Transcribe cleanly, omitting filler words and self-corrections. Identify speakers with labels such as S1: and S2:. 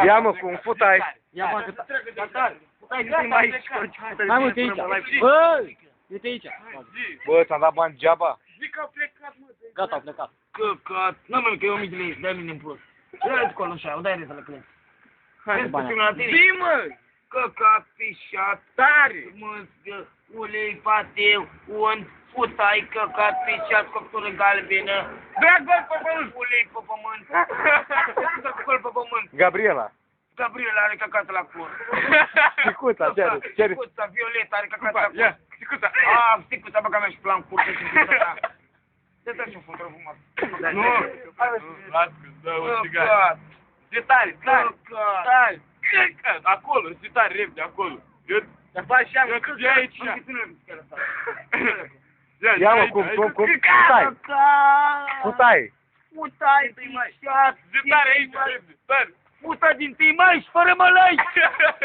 S1: Ia mă, cum futai.
S2: Ia mă, cât...
S3: Hai mă, te aici. Bă, uite aici.
S1: Bă, ți-am dat bani degeaba?
S3: Gata, au plecat.
S2: Căcat. Nu mă, că e 1000 de lei, dai mine în plus. Dă-i acolo așa, o dai rezele crezi. Hai,
S1: Zi, mă!
S2: Căcat, pișat,
S1: Tare!
S2: măscă, ulei, pateu, unt, futai, căcat, pișat, coptură galbenă,
S1: Bea gol pe pământ!
S2: ulei pe pământ, col pe pământ.
S1: Gabriela.
S2: Gabriela are căcat la cur.
S1: Sticuța, cere.
S2: Sticuța, Violeta are căcat la cur.
S1: Ia, sticuța.
S2: Sticuța, băga mea și plan curte și sticuța. Te dă și-o fundă frumos.
S1: Nu, lasă-că dă o țigară.
S2: Căcat.
S1: Zi tare, tare,
S2: Căcat.
S1: tare. Acolo, zi tare, repede, acolo.
S2: Dar faci și am
S1: Ia, ia aici.
S2: Ia
S1: mă, cum, futai. Futai.
S2: Futai, pișat.
S1: Zi tare aici, repede, tare.
S2: Futa din tâi mai și fără mălăi.